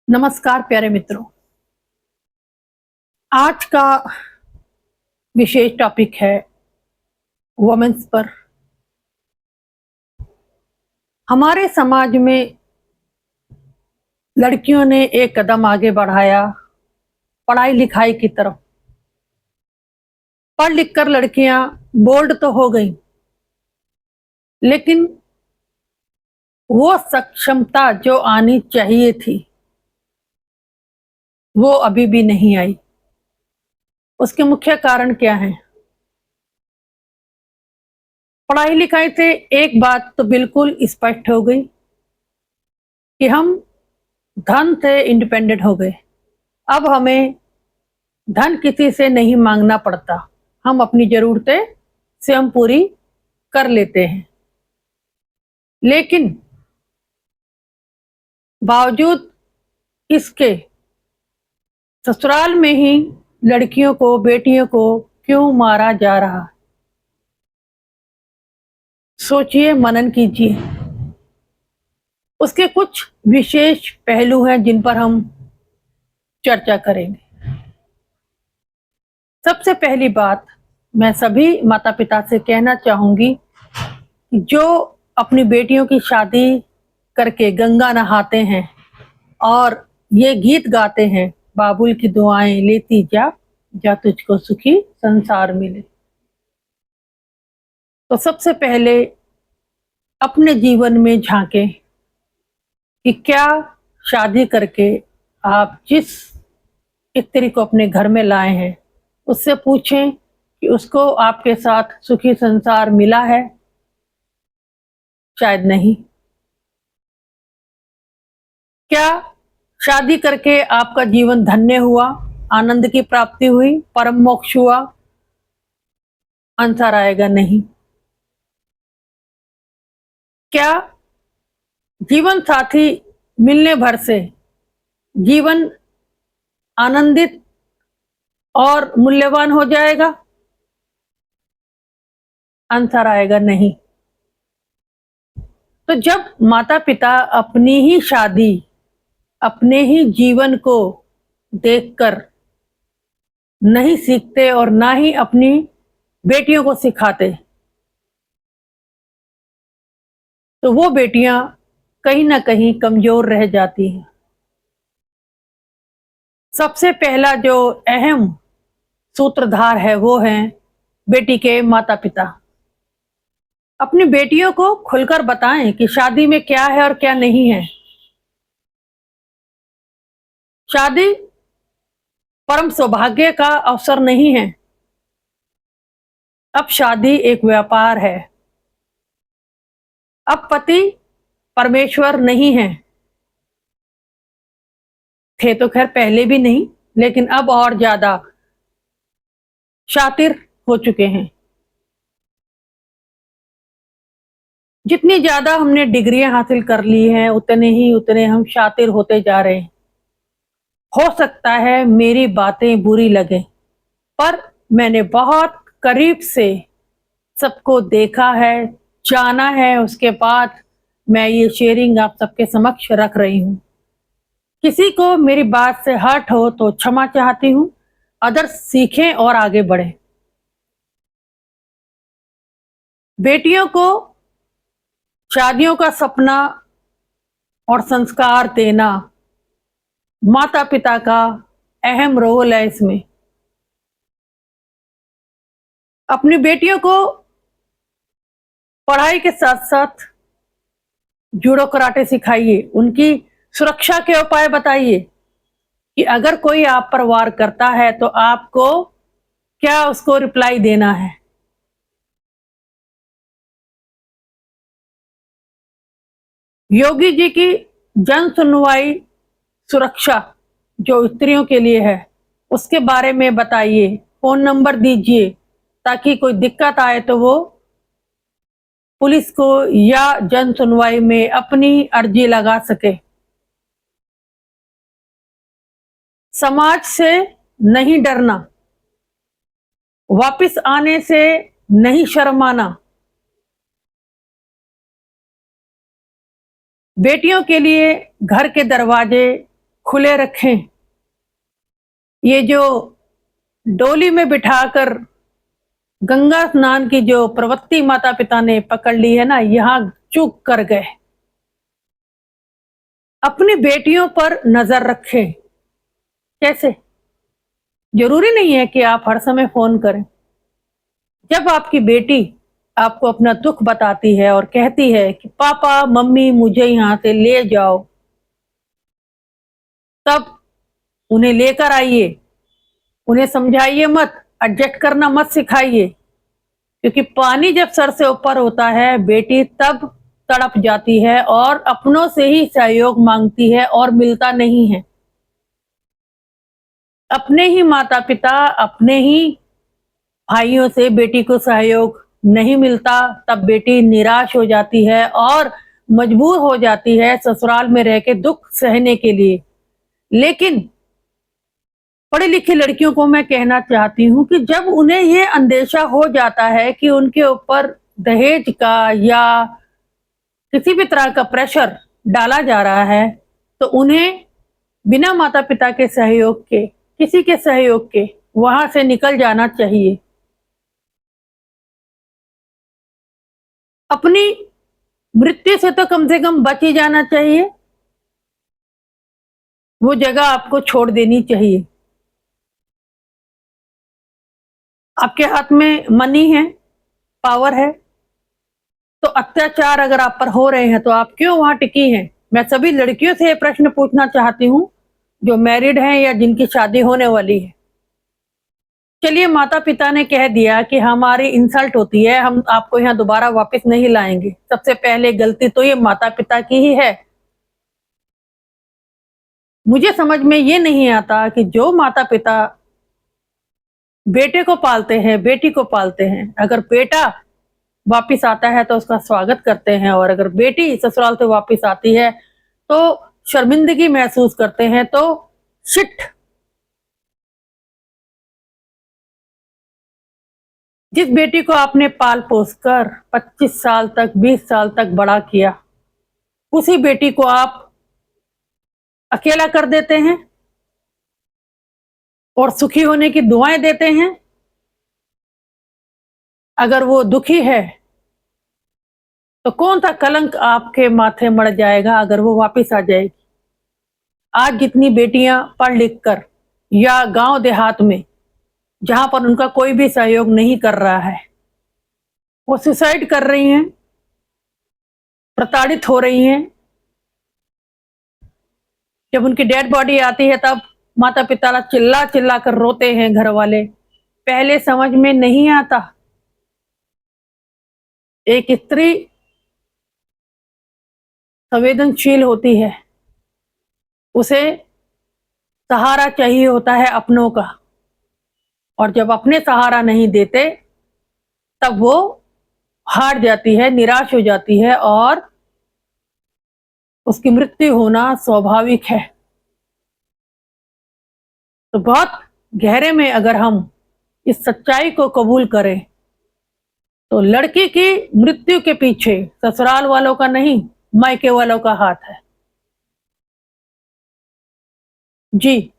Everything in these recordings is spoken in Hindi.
नमस्कार प्यारे मित्रों। आज का विशेष टॉपिक है वुमेन्स पर। हमारे समाज में लड़कियों ने एक कदम आगे बढ़ाया पढ़ाई लिखाई की तरफ। पढ़ लिख कर लड़कियां बोल्ड तो हो गई, लेकिन वो सक्षमता जो आनी चाहिए थी वो अभी भी नहीं आई। उसके मुख्य कारण क्या है? पढ़ाई लिखाई से एक बात तो बिल्कुल स्पष्ट हो गई कि हम धन से इंडिपेंडेंट हो गए। अब हमें धन किसी से नहीं मांगना पड़ता, हम अपनी जरूरतें स्वयं पूरी कर लेते हैं। लेकिन बावजूद इसके ससुराल में ही लड़कियों को, बेटियों को क्यों मारा जा रहा? सोचिए, मनन कीजिए। उसके कुछ विशेष पहलू हैं जिन पर हम चर्चा करेंगे। सबसे पहली बात, मैं सभी माता पिता से कहना चाहूंगी जो अपनी बेटियों की शादी करके गंगा नहाते हैं और ये गीत गाते हैं, बाबुल की दुआएं लेती जा, जा तुझको सुखी संसार मिले। तो सबसे पहले अपने जीवन में झांकें कि क्या शादी करके आप जिस स्त्री को अपने घर में लाए हैं उससे पूछें कि उसको आपके साथ सुखी संसार मिला है? शायद नहीं। क्या शादी करके आपका जीवन धन्य हुआ, आनंद की प्राप्ति हुई, परम मोक्ष हुआ? आंसर आएगा नहीं। क्या जीवन साथी मिलने भर से जीवन आनंदित और मूल्यवान हो जाएगा? आंसर आएगा नहीं। तो जब माता पिता अपनी ही शादी, अपने ही जीवन को देखकर नहीं सीखते और ना ही अपनी बेटियों को सिखाते, तो वो बेटियां कहीं ना कहीं कमजोर रह जाती हैं। सबसे पहला जो अहम सूत्रधार है वो है बेटी के माता पिता। अपनी बेटियों को खुलकर बताएं कि शादी में क्या है और क्या नहीं है। शादी परम सौभाग्य का अवसर नहीं है। अब शादी एक व्यापार है। अब पति परमेश्वर नहीं है, थे तो खैर पहले भी नहीं, लेकिन अब और ज्यादा शातिर हो चुके हैं। जितनी ज्यादा हमने डिग्रियां हासिल कर ली हैं उतने हम शातिर होते जा रहे हैं। हो सकता है मेरी बातें बुरी लगे, पर मैंने बहुत करीब से सबको देखा है, जाना है, उसके बाद मैं ये शेयरिंग आप सबके समक्ष रख रही हूँ। किसी को मेरी बात से हर्ट हो तो क्षमा चाहती हूँ। अदर्स सीखें और आगे बढ़ें। बेटियों को शादियों का सपना और संस्कार देना माता पिता का अहम रोल है। इसमें अपनी बेटियों को पढ़ाई के साथ साथ जूडो कराटे सिखाइए, उनकी सुरक्षा के उपाय बताइए कि अगर कोई आप पर वार करता है तो आपको क्या उसको रिप्लाई देना है। योगी जी की जन सुनवाई सुरक्षा जो स्त्रियों के लिए है उसके बारे में बताइए, फोन नंबर दीजिए ताकि कोई दिक्कत आए तो वो पुलिस को या जन सुनवाई में अपनी अर्जी लगा सके। समाज से नहीं डरना, वापस आने से नहीं शर्माना। बेटियों के लिए घर के दरवाजे खुले रखें। ये जो डोली में बिठाकर गंगा स्नान की जो प्रवृत्ति माता पिता ने पकड़ ली है ना, यहां चूक कर गए। अपनी बेटियों पर नजर रखें। कैसे? जरूरी नहीं है कि आप हर समय फोन करें। जब आपकी बेटी आपको अपना दुख बताती है और कहती है कि पापा मम्मी मुझे यहां से ले जाओ, तब उन्हें लेकर आइए। उन्हें समझाइए मत, एडजस्ट करना मत सिखाइए, क्योंकि पानी जब सर से ऊपर होता है बेटी तब तड़प जाती है और अपनों से ही सहयोग मांगती है और मिलता नहीं है। अपने ही माता पिता, अपने ही भाइयों से बेटी को सहयोग नहीं मिलता, तब बेटी निराश हो जाती है और मजबूर हो जाती है ससुराल में रह के दुख सहने के लिए। लेकिन पढ़ी लिखी लड़कियों को मैं कहना चाहती हूँ कि जब उन्हें ये अंदेशा हो जाता है कि उनके ऊपर दहेज का या किसी भी तरह का प्रेशर डाला जा रहा है, तो उन्हें बिना माता पिता के सहयोग के, किसी के सहयोग के वहां से निकल जाना चाहिए। अपनी मृत्यु से तो कम से कम बच ही जाना चाहिए। वो जगह आपको छोड़ देनी चाहिए। आपके हाथ में मनी है, पावर है, तो अत्याचार अगर आप पर हो रहे हैं तो आप क्यों वहां टिकी हैं? मैं सभी लड़कियों से ये प्रश्न पूछना चाहती हूँ जो मैरिड हैं या जिनकी शादी होने वाली है। चलिए, माता पिता ने कह दिया कि हमारी इंसल्ट होती है, हम आपको यहाँ दोबारा वापस नहीं लाएंगे। सबसे पहले गलती तो ये माता पिता की ही है। मुझे समझ में ये नहीं आता कि जो माता पिता बेटे को पालते हैं, बेटी को पालते हैं, अगर बेटा वापिस आता है तो उसका स्वागत करते हैं, और अगर बेटी ससुराल से वापिस आती है तो शर्मिंदगी महसूस करते हैं। तो शिट, जिस बेटी को आपने पाल पोस कर 25 साल तक, 20 साल तक बड़ा किया, उसी बेटी को आप अकेला कर देते हैं और सुखी होने की दुआएं देते हैं। अगर वो दुखी है तो कौन सा कलंक आपके माथे मड़ जाएगा अगर वो वापस आ जाएगी। आज जितनी बेटियां पढ़ लिख कर या गांव देहात में जहां पर उनका कोई भी सहयोग नहीं कर रहा है, वो सुसाइड कर रही हैं, प्रताड़ित हो रही हैं। जब उनकी डेड बॉडी आती है तब माता पिता चिल्ला चिल्ला कर रोते हैं घर वाले। पहले समझ में नहीं आता। एक स्त्री संवेदनशील होती है, उसे सहारा चाहिए होता है अपनों का, और जब अपने सहारा नहीं देते तब वो हार जाती है, निराश हो जाती है और उसकी मृत्यु होना स्वाभाविक है। तो बहुत गहरे में अगर हम इस सच्चाई को कबूल करें तो लड़की की मृत्यु के पीछे ससुराल वालों का नहीं, मायके वालों का हाथ है। जी,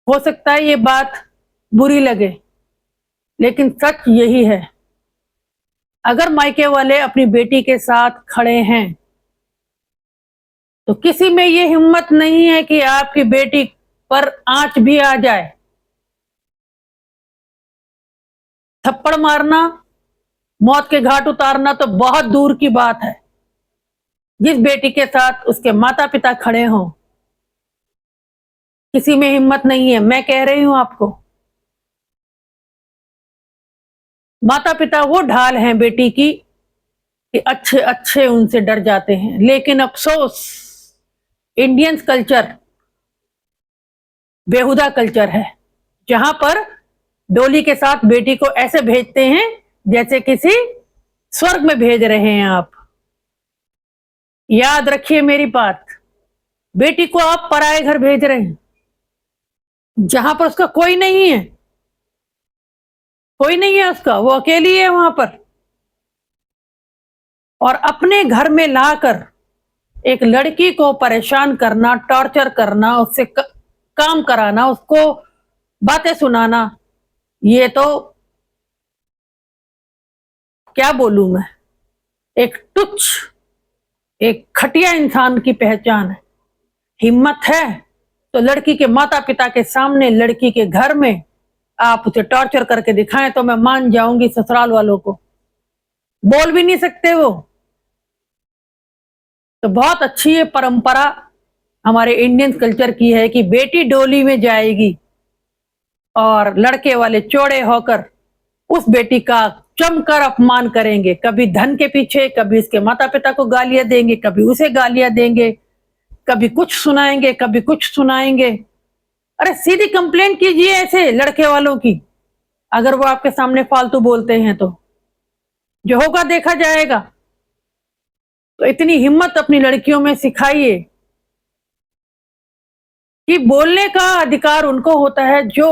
हो सकता है ये बात बुरी लगे, लेकिन सच यही है। अगर मायके वाले अपनी बेटी के साथ खड़े हैं तो किसी में ये हिम्मत नहीं है कि आपकी बेटी पर आंच भी आ जाए। थप्पड़ मारना, मौत के घाट उतारना तो बहुत दूर की बात है। जिस बेटी के साथ उसके माता पिता खड़े हों, किसी में हिम्मत नहीं है। मैं कह रही हूं आपको, माता पिता वो ढाल हैं बेटी की कि अच्छे अच्छे उनसे डर जाते हैं। लेकिन अफसोस, इंडियंस कल्चर बेहुदा कल्चर है, जहां पर डोली के साथ बेटी को ऐसे भेजते हैं जैसे किसी स्वर्ग में भेज रहे हैं आप। याद रखिए मेरी बात, बेटी को आप पराए घर भेज रहे हैं जहां पर उसका कोई नहीं है, कोई नहीं है उसका, वो अकेली है वहां पर। और अपने घर में लाकर एक लड़की को परेशान करना, टॉर्चर करना, उससे काम कराना, उसको बातें सुनाना, ये तो क्या बोलूं मैं, एक तुच्छ, एक घटिया इंसान की पहचान है। हिम्मत है तो लड़की के माता पिता के सामने, लड़की के घर में आप उसे टॉर्चर करके दिखाएं तो मैं मान जाऊंगी। ससुराल वालों को बोल भी नहीं सकते वो। तो बहुत अच्छी ये परंपरा हमारे इंडियन कल्चर की है कि बेटी डोली में जाएगी और लड़के वाले चौड़े होकर उस बेटी का जमकर अपमान करेंगे। कभी धन के पीछे, कभी इसके माता पिता को गालियां देंगे, कभी उसे गालियां देंगे, कभी कुछ सुनाएंगे, कभी कुछ सुनाएंगे। अरे सीधी कंप्लेन कीजिए ऐसे लड़के वालों की, अगर वो आपके सामने फालतू बोलते हैं तो जो होगा देखा जाएगा। तो इतनी हिम्मत अपनी लड़कियों में सिखाइए कि बोलने का अधिकार उनको होता है जो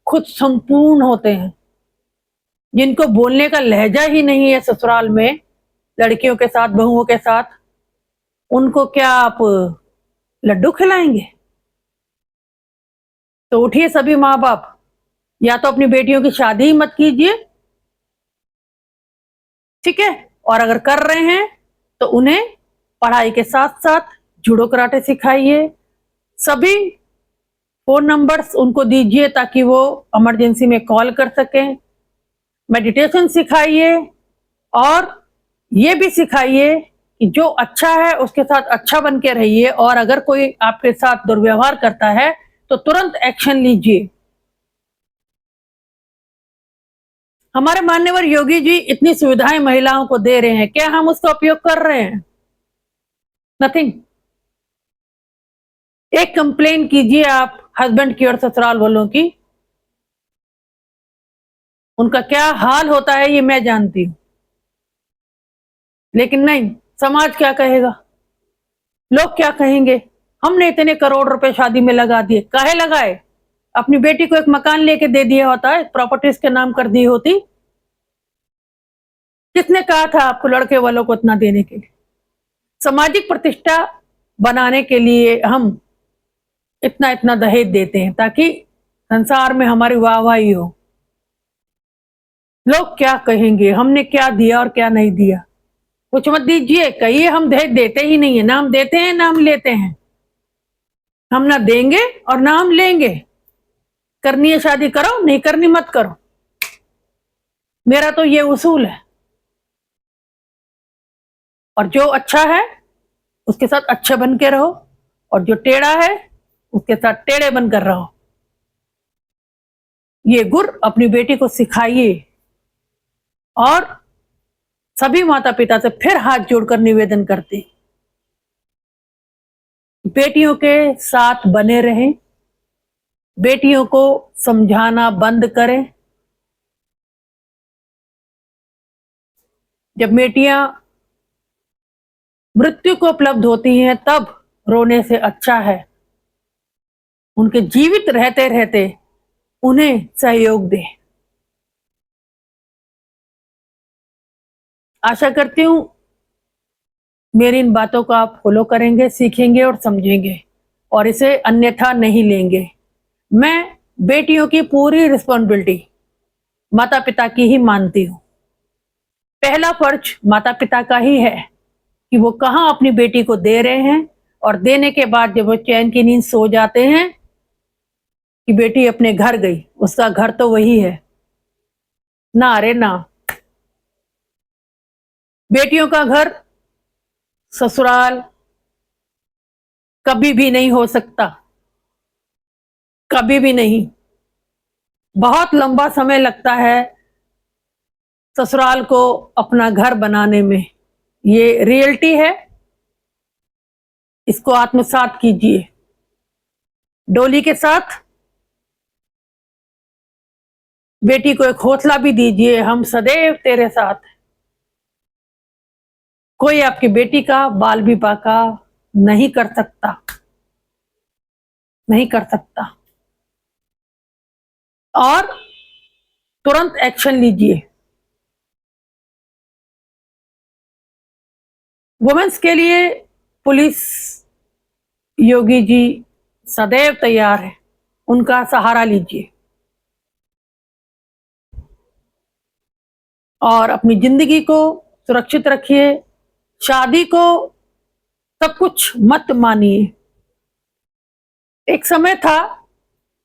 खुद संपूर्ण होते हैं, जिनको बोलने का लहजा ही नहीं है ससुराल में लड़कियों के साथ, बहुओं के साथ। उनको क्या आप लड्डू खिलाएंगे? तो उठिए सभी माँ बाप, या तो अपनी बेटियों की शादी ही मत कीजिए, ठीक है? और अगर कर रहे हैं तो उन्हें पढ़ाई के साथ साथ जूडो कराटे सिखाइए। सभी फोन नंबर्स उनको दीजिए ताकि वो इमरजेंसी में कॉल कर सकें। मेडिटेशन सिखाइए और ये भी सिखाइए कि जो अच्छा है उसके साथ अच्छा बन के रहिए, और अगर कोई आपके साथ दुर्व्यवहार करता है तो तुरंत एक्शन लीजिए। हमारे मान्यवर योगी जी इतनी सुविधाएं महिलाओं को दे रहे हैं, क्या हम उसका उपयोग कर रहे हैं? नथिंग। एक कंप्लेन कीजिए आप हस्बैंड की और ससुराल वालों की, उनका क्या हाल होता है ये मैं जानती हूं। लेकिन नहीं, समाज क्या कहेगा, लोग क्या कहेंगे? हमने इतने करोड़ रुपए शादी में लगा दिए, काहे लगाए? अपनी बेटी को एक मकान लेके दे दिया होता है, प्रॉपर्टीज के नाम कर दी होती। किसने कहा था आपको लड़के वालों को इतना देने के लिए? सामाजिक प्रतिष्ठा बनाने के लिए हम इतना इतना दहेज देते हैं ताकि संसार में हमारी वाहवाही हो। लोग क्या कहेंगे, हमने क्या दिया और क्या नहीं दिया? कुछ मत दीजिए, कहिए हम दहेज देते ही नहीं है, ना हम देते हैं ना हम लेते हैं। हम ना देंगे और ना हम लेंगे। करनी है शादी करो, नहीं करनी मत करो, मेरा तो ये उसूल है। और जो अच्छा है उसके साथ अच्छे बन के रहो, और जो टेढ़ा है उसके साथ टेढ़े बनकर रहो। ये गुर अपनी बेटी को सिखाइए। और सभी माता पिता से फिर हाथ जोड़कर निवेदन करते, बेटियों के साथ बने रहें, बेटियों को समझाना बंद करें। जब बेटियां मृत्यु को उपलब्ध होती हैं तब रोने से अच्छा है उनके जीवित रहते रहते उन्हें सहयोग दें। आशा करती हूं मेरी इन बातों को आप फॉलो करेंगे, सीखेंगे और समझेंगे, और इसे अन्यथा नहीं लेंगे। मैं बेटियों की पूरी रिस्पॉन्सिबिलिटी माता पिता की ही मानती हूं। पहला फर्ज माता पिता का ही है कि वो कहां अपनी बेटी को दे रहे हैं, और देने के बाद जब वो चैन की नींद सो जाते हैं कि बेटी अपने घर गई, उसका घर तो वही है ना। अरे ना, बेटियों का घर ससुराल कभी भी नहीं हो सकता, कभी भी नहीं। बहुत लंबा समय लगता है ससुराल को अपना घर बनाने में, ये रियलिटी है। इसको आत्मसात कीजिए। डोली के साथ बेटी को एक हौसला भी दीजिए, हम सदैव तेरे साथ। कोई आपकी बेटी का बाल विवाह का नहीं कर सकता, नहीं कर सकता। और तुरंत एक्शन लीजिए। वुमेन्स के लिए पुलिस योगी जी सदैव तैयार है, उनका सहारा लीजिए और अपनी जिंदगी को सुरक्षित रखिए। शादी को सब कुछ मत मानिए। एक समय था,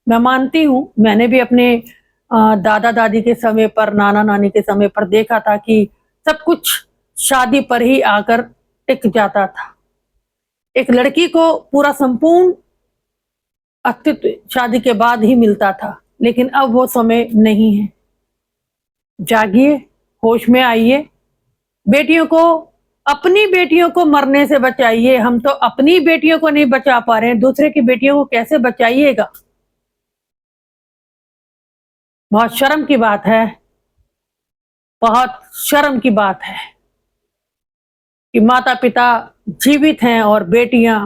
मैं मानती हूं, मैंने भी अपने दादा दादी के समय पर, नाना नानी के समय पर देखा था कि सब कुछ शादी पर ही आकर टिक जाता था। एक लड़की को पूरा संपूर्ण अस्तित्व शादी के बाद ही मिलता था, लेकिन अब वो समय नहीं है। जागिए, होश में आइए, बेटियों को, अपनी बेटियों को मरने से बचाइए। हम तो अपनी बेटियों को नहीं बचा पा रहे हैं, दूसरे की बेटियों को कैसे बचाइएगा। बहुत शर्म की बात है, बहुत शर्म की बात है कि माता पिता जीवित हैं और बेटियां।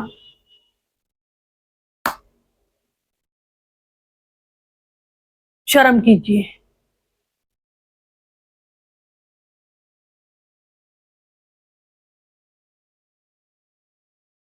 शर्म कीजिए।